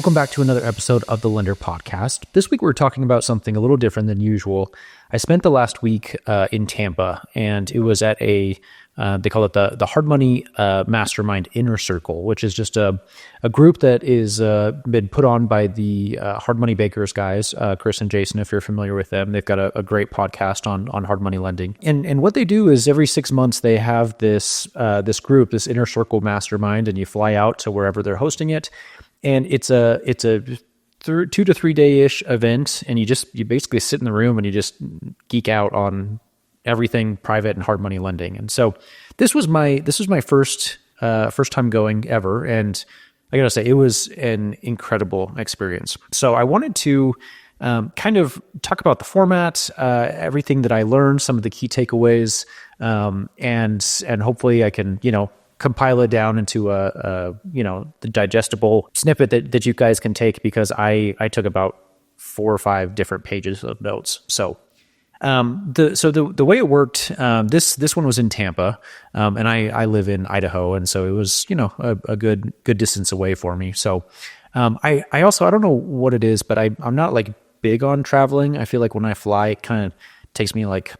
Welcome back to another episode of the Lender Podcast. This week we're talking about something a little different than usual. I spent the last week in Tampa, and it was at they call it the Hard Money Mastermind Inner Circle, which is just a group that is been put on by the Hard Money Bakers guys, Chris and Jason, if you're familiar with them. They've got a great podcast on hard money lending. And what they do is every 6 months they have this group, this Inner Circle Mastermind, and you fly out to wherever they're hosting it. And it's a 2 to 3 day-ish event, and you basically sit in the room and you just geek out on everything private and hard money lending. And so this was my first time going ever, and I gotta say it was an incredible experience. So I wanted to kind of talk about the format, everything that I learned, some of the key takeaways, and hopefully I can compile it down into the digestible snippet that you guys can take, because I took about 4 or 5 different pages of notes. So the way it worked, this one was in Tampa, and I live in Idaho, and so it was a good distance away for me. So I don't know what it is, but I'm not like big on traveling. I feel like when I fly, it kind of takes me like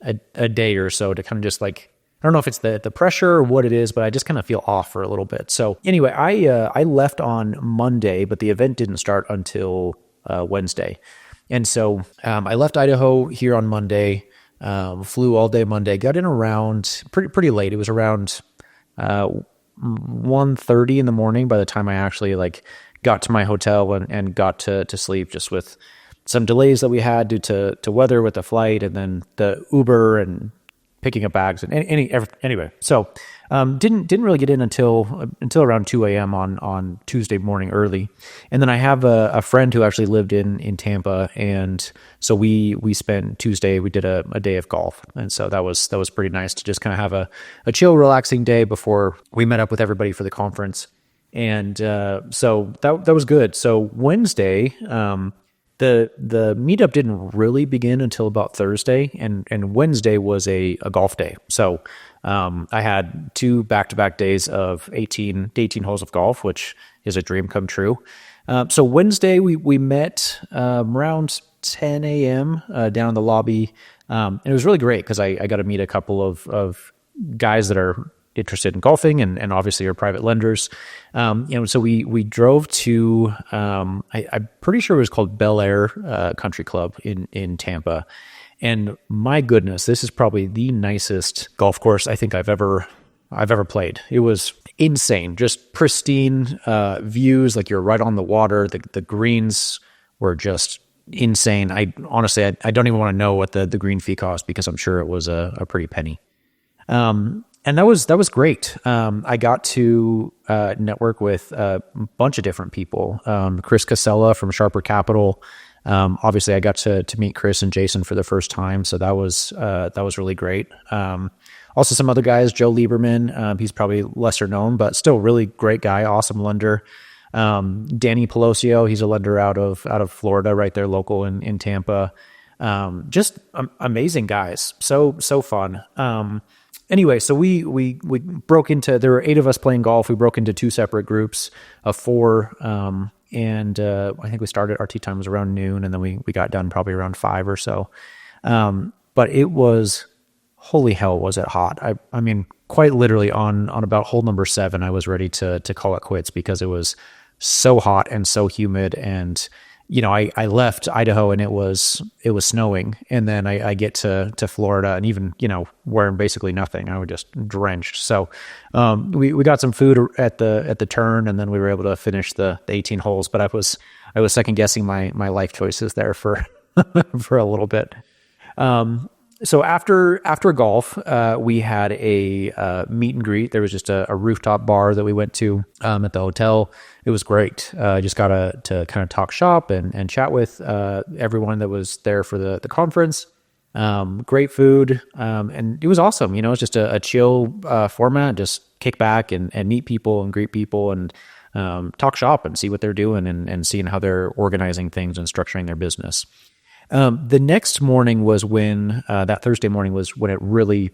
a day or so to kind of just like, I don't know if it's the pressure or what it is, but I just kind of feel off for a little bit. So anyway, I left on Monday, but the event didn't start until Wednesday. And so I left Idaho here on Monday, flew all day Monday, got in around pretty late. It was around 1:30 in the morning by the time I actually got to my hotel and got to sleep, just with some delays that we had due to weather with the flight, and then the Uber and picking up bags and anyway. So didn't really get in until around 2 a.m. on Tuesday morning early. And then I have a friend who actually lived in Tampa, and so we spent Tuesday, we did a day of golf. And so that was pretty nice to just kind of have a chill, relaxing day before we met up with everybody for the conference. And so that was good. So Wednesday, the meetup didn't really begin until about Thursday, and Wednesday was a golf day. So I had 2 back-to-back days of 18 holes of golf, which is a dream come true. So Wednesday we met around 10 a.m. Down in the lobby. And it was really great because I got to meet a couple of guys that are interested in golfing and obviously are private lenders. So we drove to, I'm pretty sure it was called Bel Air Country Club in Tampa. And my goodness, this is probably the nicest golf course I think I've ever played. It was insane, just pristine views, like you're right on the water. The greens were just insane. I honestly don't even want to know what the green fee cost, because I'm sure it was a pretty penny. And that was great. I got to network with a bunch of different people. Chris Casella from Sharper Capital. Obviously, I got to meet Chris and Jason for the first time, so that was really great. Also, some other guys, Joe Lieberman. He's probably lesser known, but still really great guy, awesome lender. Danny Pelosio, he's a lender out of Florida, right there, local in Tampa. Just amazing guys, so fun. Anyway, so we broke into, there were 8 of us playing golf. We broke into 2 separate groups of 4. And I think we started, our tee time was around noon, and then we got done probably around 5 or so. But it was, holy hell, was it hot. I mean, quite literally on about hole number 7, I was ready to call it quits, because it was so hot and so humid. And I left Idaho and it was snowing, and then I get to Florida, and even, wearing basically nothing, I was just drenched. So, we got some food at the turn, and then we were able to finish the 18 holes, but I was second guessing my life choices there for, for a little bit. So after golf, we had a meet and greet. There was just a rooftop bar that we went to at the hotel. It was great. I just got to kind of talk shop and chat with everyone that was there for the conference. Great food, and it was awesome. It's just a chill format. Just kick back and meet people and greet people and talk shop and see what they're doing and seeing how they're organizing things and structuring their business. The next morning was when, that Thursday morning was when it really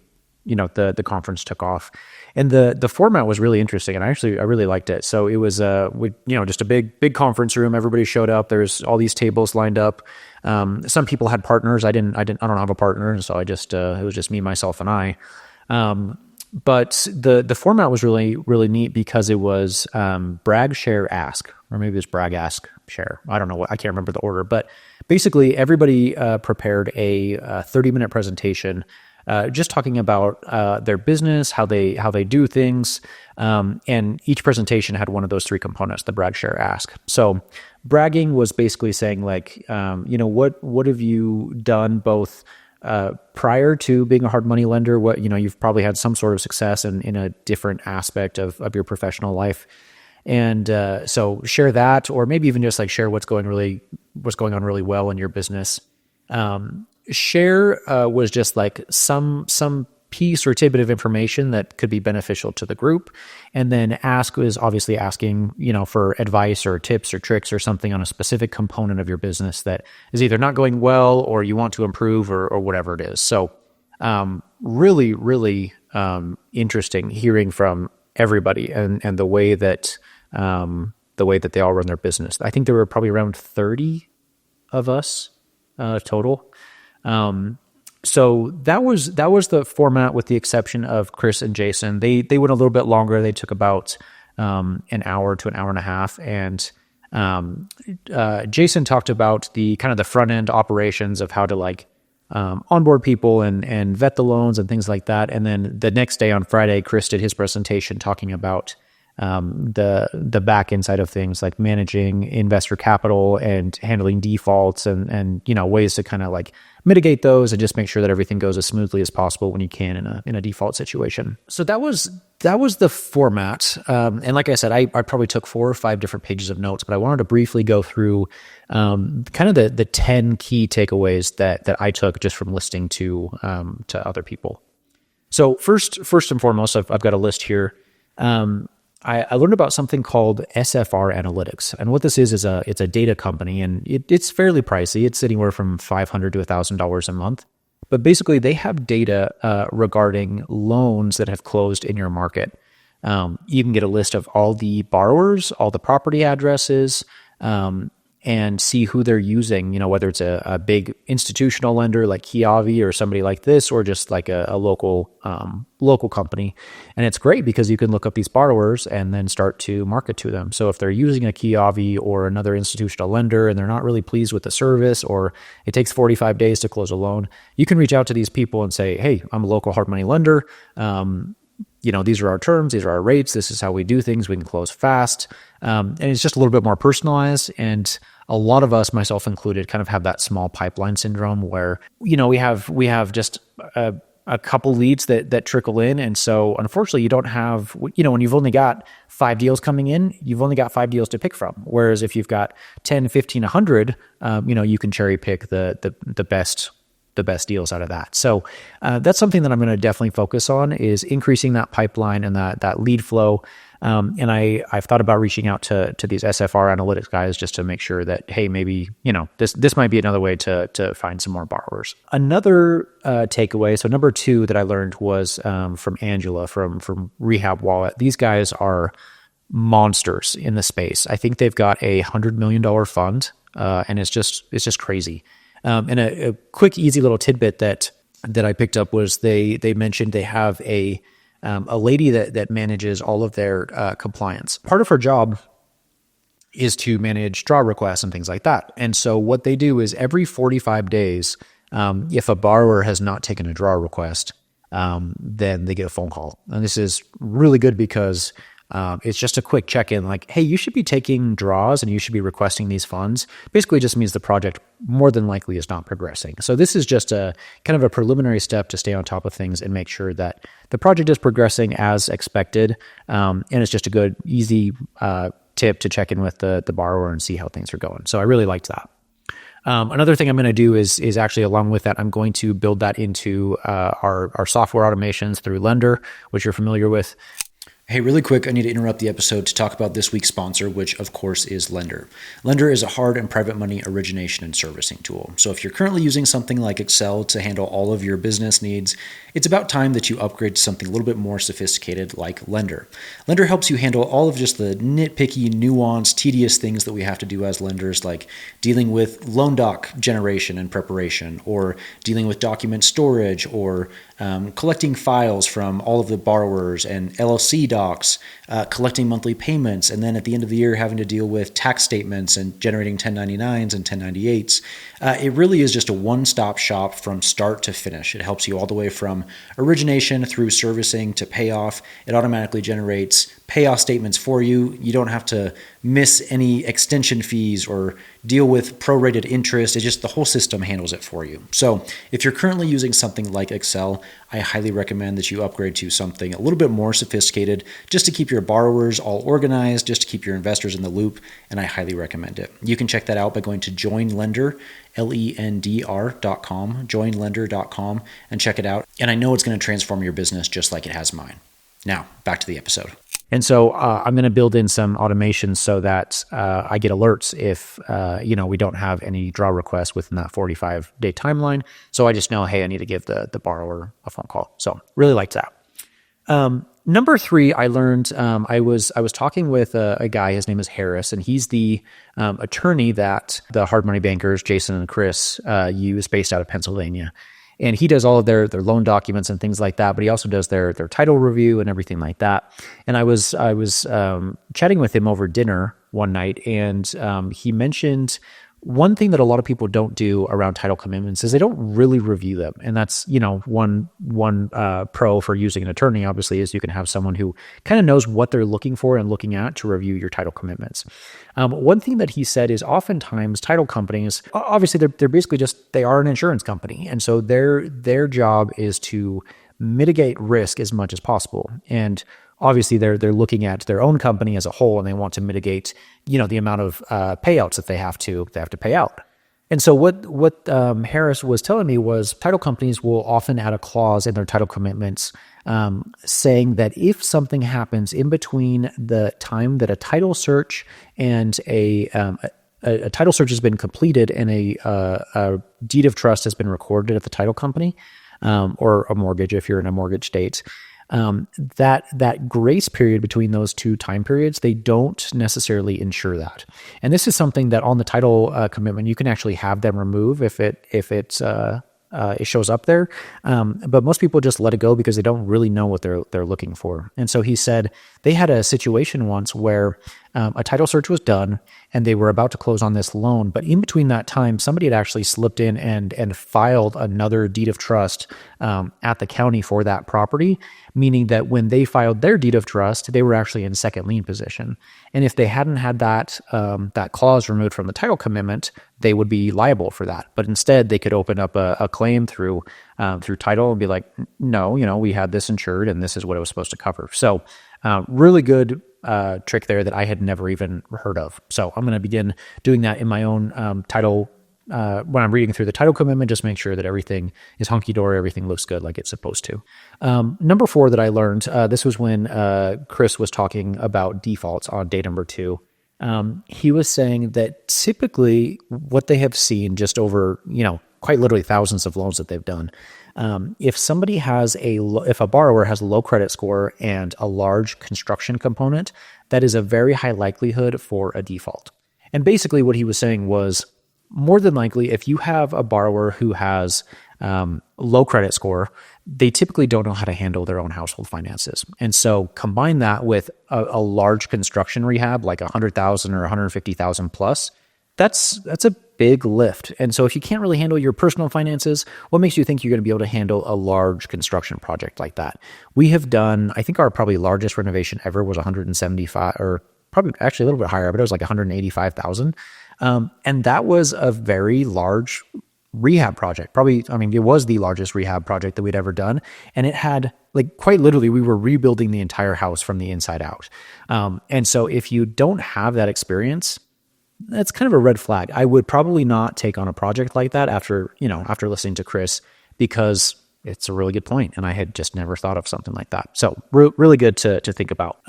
the conference took off. And the format was really interesting, and I really liked it. So it was just a big conference room. Everybody showed up. There's all these tables lined up. Some people had partners. I don't have a partner, so I just it was just me, myself, and I. But the format was really, really neat because it was brag, share, ask, or maybe it's brag, ask, share. I don't know. I can't remember the order, but basically everybody prepared a 30-minute presentation just talking about their business, how they do things, and each presentation had one of those three components: the brag, share, ask. So bragging was basically saying like, what have you done both prior to being a hard money lender? What you've probably had some sort of success in a different aspect of your professional life, and so share that, or maybe even just like share what's going on really well in your business. Share was just like some piece or tidbit of information that could be beneficial to the group. And then ask was obviously asking, for advice or tips or tricks or something on a specific component of your business that is either not going well or you want to improve or whatever it is. So really, really interesting hearing from everybody and the way that they all run their business. I think there were probably around 30 of us total. So that was the format, with the exception of Chris and Jason. They went a little bit longer. They took about an hour to an hour and a half. And Jason talked about the kind of the front end operations of how to onboard people and vet the loans and things like that. And then the next day on Friday, Chris did his presentation talking about the back end side of things, like managing investor capital and handling defaults and ways to kind of mitigate those and just make sure that everything goes as smoothly as possible when you can in a default situation. So that was the format. And like I said, I probably took 4 or 5 different pages of notes, but I wanted to briefly go through kind of the 10 key takeaways that I took just from listening to other people. So first and foremost, I've got a list here. I learned about something called SFR Analytics, and what this is it's a data company, and it's fairly pricey. It's anywhere from $500 to $1,000 a month, but basically they have data regarding loans that have closed in your market. You can get a list of all the borrowers, all the property addresses, and see who they're using, whether it's a big institutional lender like Kiavi or somebody like this, or just like a local company. And it's great because you can look up these borrowers and then start to market to them. So if they're using a Kiavi or another institutional lender and they're not really pleased with the service, or it takes 45 days to close a loan, you can reach out to these people and say, hey, I'm a local hard money lender. These are our terms, these are our rates, this is how we do things, we can close fast. And it's just a little bit more personalized. And a lot of us, myself included, kind of have that small pipeline syndrome where, we have just a couple leads that trickle in. And so unfortunately you don't have, when you've only got 5 deals coming in, you've only got 5 deals to pick from. Whereas if you've got 10, 15, 100, you can cherry pick the best deals out of that. So that's something that I'm going to definitely focus on, is increasing that pipeline and that lead flow. And I've thought about reaching out to these SFR Analytics guys just to make sure that, hey, maybe, this might be another way to find some more borrowers. Another takeaway, so number 2 that I learned was from Angela from Rehab Wallet. These guys are monsters in the space. I think they've got a $100 million fund, and it's just crazy. And a quick, easy little tidbit that I picked up was they mentioned they have a lady that manages all of their compliance. Part of her job is to manage draw requests and things like that. And so what they do is every 45 days, if a borrower has not taken a draw request, then they get a phone call. And this is really good because it's just a quick check-in, like, hey, you should be taking draws and you should be requesting these funds. Basically just means the project more than likely is not progressing. So this is just a kind of a preliminary step to stay on top of things and make sure that the project is progressing as expected. And it's just a good, easy tip to check in with the borrower and see how things are going. So I really liked that. Another thing I'm going to do is actually, along with that, I'm going to build that into our software automations through Lender, which you're familiar with. Hey, really quick, I need to interrupt the episode to talk about this week's sponsor, which of course is Lender. Lender is a hard and private money origination and servicing tool. So if you're currently using something like Excel to handle all of your business needs, it's about time that you upgrade to something a little bit more sophisticated like Lender. Lender helps you handle all of just the nitpicky, nuanced, tedious things that we have to do as lenders, like dealing with loan doc generation and preparation, or dealing with document storage, or collecting files from all of the borrowers and LLC docs, collecting monthly payments, and then at the end of the year having to deal with tax statements and generating 1099s and 1098s. It really is just a one-stop shop from start to finish. It helps you all the way from origination through servicing to payoff. It automatically generates payoff statements for you. You don't have to miss any extension fees or deal with prorated interest. It just, the whole system handles it for you. So if you're currently using something like Excel, I highly recommend that you upgrade to something a little bit more sophisticated just to keep your borrowers all organized, just to keep your investors in the loop, and I highly recommend it. You can check that out by going to joinlender, lendr.com, joinlender.com, and check it out. And I know it's going to transform your business just like it has mine. Now, back to the episode. And so I'm going to build in some automation so that I get alerts if we don't have any draw requests within that 45-day timeline. So I just know, hey, I need to give the borrower a phone call. So really liked that. Number 3, I learned I was talking with a guy. His name is Harris, and he's the attorney that the hard money bankers, Jason and Chris, use, based out of Pennsylvania. And he does all of their loan documents and things like that, but he also does their title review and everything like that. And I was chatting with him over dinner one night, and he mentioned one thing that a lot of people don't do around title commitments is they don't really review them. And that's, one pro for using an attorney, obviously, is you can have someone who kind of knows what they're looking for and looking at to review your title commitments. One thing that he said is oftentimes title companies, obviously they're basically they are an insurance company. And so their job is to mitigate risk as much as possible. And obviously they're looking at their own company as a whole, and they want to mitigate, the amount of payouts that they have to pay out. And so what Harris was telling me was title companies will often add a clause in their title commitments saying that if something happens in between the time that a title search and a title search has been completed and a deed of trust has been recorded at the title company, or a mortgage if you're in a mortgage state, that grace period between those two time periods, they don't necessarily insure that. And this is something that on the title commitment, you can actually have them remove if it shows up there. But most people just let it go because they don't really know what they're looking for. And so he said they had a situation once where a title search was done and they were about to close on this loan. But in between that time, somebody had actually slipped in and filed another deed of trust at the county for that property, meaning that when they filed their deed of trust, they were actually in second lien position. And if they hadn't had that clause removed from the title commitment, they would be liable for that. But instead, they could open up a claim through title and be like, no, we had this insured and this is what it was supposed to cover. So really good trick there that I had never even heard of. So I'm going to begin doing that in my own title. When I'm reading through the title commitment, just make sure that everything is hunky-dory, everything looks good like it's supposed to. Number 4 that I learned, this was when Chris was talking about defaults on day number 2. He was saying that typically what they have seen just over, quite literally thousands of loans that they've done, if a borrower has a low credit score and a large construction component, that is a very high likelihood for a default. And basically what he was saying was, more than likely, if you have a borrower who has low credit score, they typically don't know how to handle their own household finances. And so combine that with a large construction rehab, like $100,000 or $150,000 plus, that's a big lift. And so if you can't really handle your personal finances, what makes you think you're going to be able to handle a large construction project like that? We have done, I think our probably largest renovation ever was 175, or probably actually a little bit higher, but it was like 185,000. And that was a very large rehab project. It was the largest rehab project that we'd ever done. And it had, quite literally, we were rebuilding the entire house from the inside out. And so if you don't have that experience, that's kind of a red flag. I would probably not take on a project like that after listening to Chris, because it's a really good point, and I had just never thought of something like that. So really good to think about.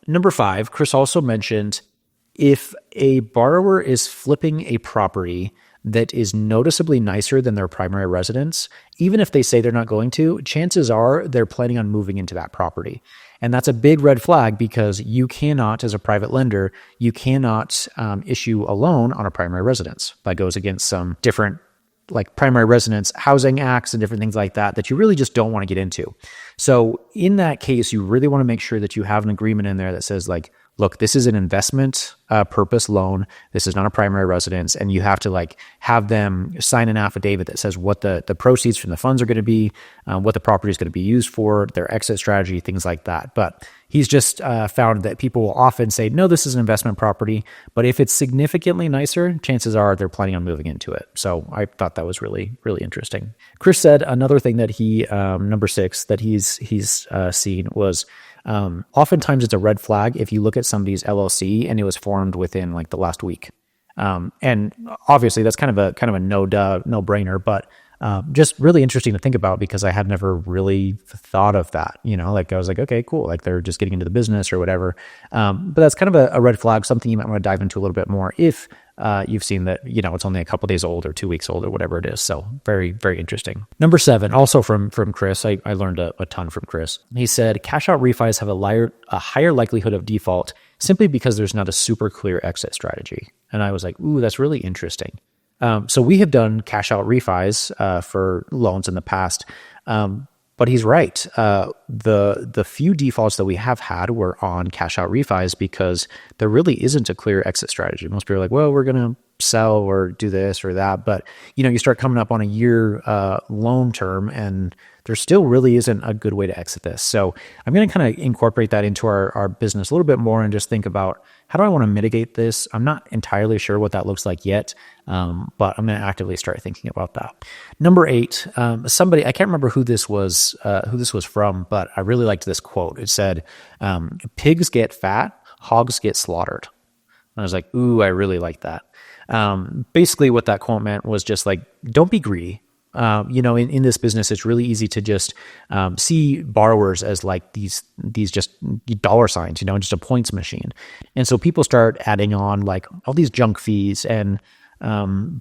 Number 5, Chris also mentioned if a borrower is flipping a property that is noticeably nicer than their primary residence, even if they say they're not going to, chances are they're planning on moving into that property. And that's a big red flag because you cannot, as a private lender, you cannot issue a loan on a primary residence. That goes against some different like primary residence housing acts and different things like that you really just don't want to get into. So in that case, you really want to make sure that you have an agreement in there that says like, look, this is an investment purpose loan. This is not a primary residence. And you have to like have them sign an affidavit that says what the proceeds from the funds are going to be, what the property is going to be used for, their exit strategy, things like that. But he's just found that people will often say, no, this is an investment property. But if it's significantly nicer, chances are they're planning on moving into it. So I thought that was really, really interesting. Chris said another thing that he, number 6, that he's seen was oftentimes it's a red flag if you look at somebody's LLC and it was formed within like the last week. And obviously that's kind of a no brainer, but just really interesting to think about because I had never really thought of that, like I was like, okay, cool. Like they're just getting into the business or whatever. But that's kind of a red flag, something you might want to dive into a little bit more if you've seen that, it's only a couple days old or 2 weeks old or whatever it is. So very, very interesting. Number 7, also from Chris, I learned a ton from Chris. He said, cash out refis have a higher likelihood of default simply because there's not a super clear exit strategy. And I was like, ooh, that's really interesting. So we have done cash out refis for loans in the past. But he's right. The few defaults that we have had were on cash out refis because there really isn't a clear exit strategy. Most people are like, well, we're going to sell or do this or that. But, you start coming up on a year loan term and there still really isn't a good way to exit this. So I'm going to kind of incorporate that into our business a little bit more and just think about how do I want to mitigate this? I'm not entirely sure what that looks like yet, but I'm going to actively start thinking about that. Number 8, somebody, I can't remember who this was from, but I really liked this quote. It said, pigs get fat, hogs get slaughtered. And I was like, ooh, I really like that. Basically what that quote meant was just like, don't be greedy. In this business, it's really easy to just see borrowers as like these just dollar signs, just a points machine. And so people start adding on like all these junk fees and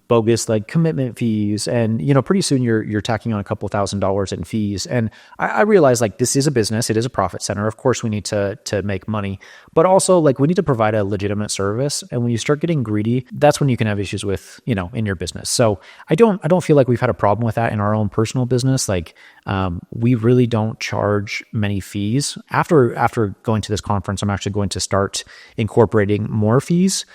bogus like commitment fees. And, pretty soon you're tacking on a couple $1,000s in fees. And I realize like this is a business. It is a profit center. Of course we need to make money, but also like we need to provide a legitimate service. And when you start getting greedy, that's when you can have issues with, in your business. So I don't feel like we've had a problem with that in our own personal business. Like, we really don't charge many fees. After going to this conference, I'm actually going to start incorporating more fees,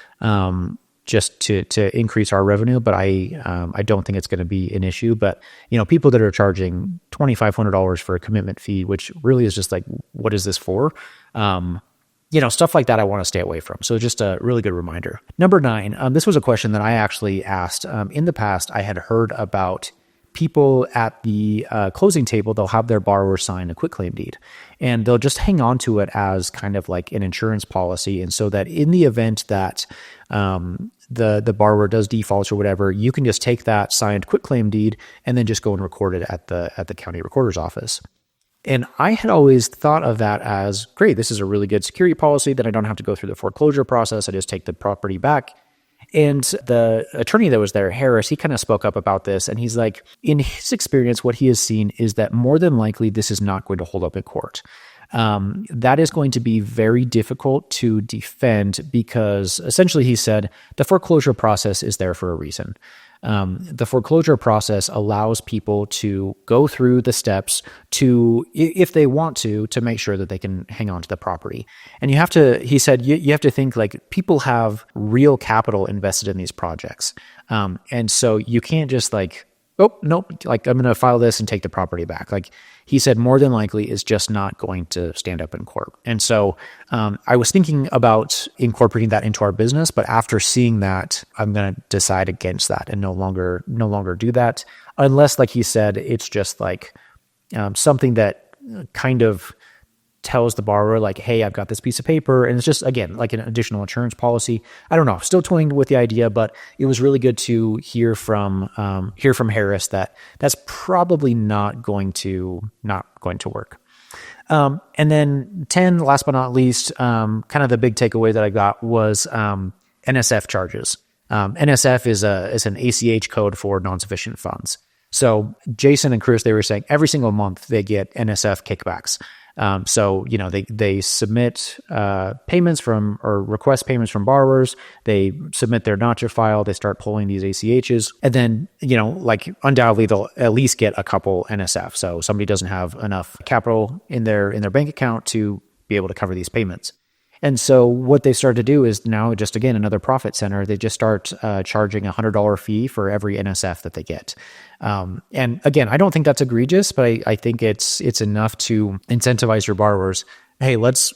just to increase our revenue, but I don't think it's going to be an issue. But people that are charging $2,500 for a commitment fee, which really is just like, what is this for? Stuff like that I want to stay away from. So just a really good reminder. Number 9, this was a question that I actually asked. In the past, I had heard about people at the closing table, they'll have their borrower sign a quitclaim deed and they'll just hang on to it as kind of like an insurance policy. And so that in the event that the borrower does defaults or whatever, you can just take that signed quitclaim deed and then just go and record it at the county recorder's office. And I had always thought of that as, great, this is a really good security policy that I don't have to go through the foreclosure process. I just take the property back. And the attorney that was there, Harris, he kind of spoke up about this. And he's like, in his experience, what he has seen is that more than likely, this is not going to hold up in court. That is going to be very difficult to defend because essentially he said the foreclosure process is there for a reason. The foreclosure process allows people to go through the steps to, if they want to make sure that they can hang on to the property. And he said, you have to think like people have real capital invested in these projects. And so you can't just like, oh, nope, like I'm going to file this and take the property back. Like he said, more than likely is just not going to stand up in court. And so I was thinking about incorporating that into our business, but after seeing that, I'm going to decide against that and no longer do that. Unless, like he said, it's just like something that kind of tells the borrower like, hey, I've got this piece of paper. And it's just, again, like an additional insurance policy. I don't know, still toying with the idea, but it was really good to hear from Harris that that's probably not going to work. And then 10, last but not least, kind of the big takeaway that I got was NSF charges. NSF is an ACH code for non-sufficient funds. So Jason and Chris, they were saying every single month they get NSF kickbacks. So, they submit payments from or request payments from borrowers. They submit their notcher file. They start pulling these ACHs. And then, undoubtedly they'll at least get a couple NSF. So somebody doesn't have enough capital in their bank account to be able to cover these payments. And so what they started to do is now just, again, another profit center. They just start charging a $100 fee for every NSF that they get. And again, I don't think that's egregious, but I think it's enough to incentivize your borrowers. Hey, let's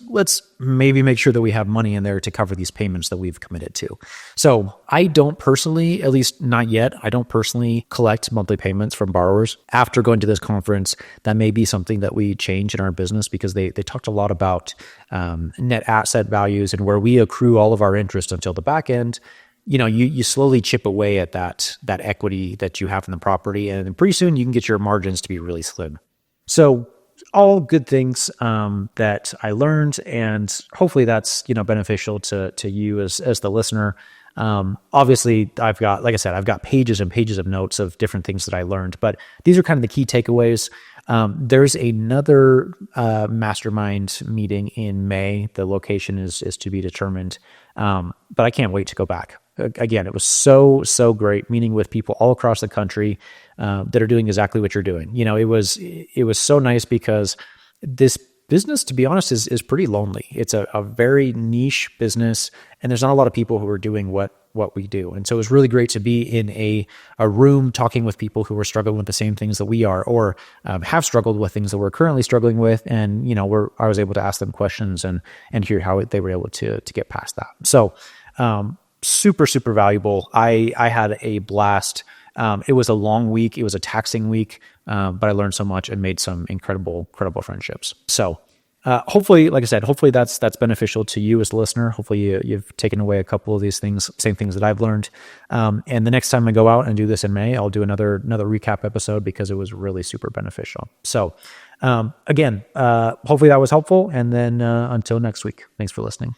maybe make sure that we have money in there to cover these payments that we've committed to. So I don't personally, at least not yet, I don't personally collect monthly payments from borrowers. After going to this conference, that may be something that we change in our business because they talked a lot about net asset values and where we accrue all of our interest until the back end. You slowly chip away at that equity that you have in the property, and pretty soon you can get your margins to be really slim. So all good things that I learned, and hopefully that's beneficial to you as the listener. Obviously, I've got pages and pages of notes of different things that I learned, but these are kind of the key takeaways. There's another mastermind meeting in May. The location is to be determined, but I can't wait to go back. Again, it was so great meeting with people all across the country that are doing exactly what you're doing. It was so nice because this business, to be honest, is pretty lonely. It's a very niche business, and there's not a lot of people who are doing what we do. And so it was really great to be in a room talking with people who were struggling with the same things that we are, or have struggled with things that we're currently struggling with. And, I was able to ask them questions and hear how they were able to get past that. So, super, super valuable. I had a blast. It was a long week. It was a taxing week, but I learned so much and made some incredible friendships. So, hopefully, like I said, hopefully that's beneficial to you as a listener. Hopefully you've taken away a couple of these things, same things that I've learned. And the next time I go out and do this in May, I'll do another recap episode because it was really super beneficial. So, again, hopefully that was helpful. And then, until next week, thanks for listening.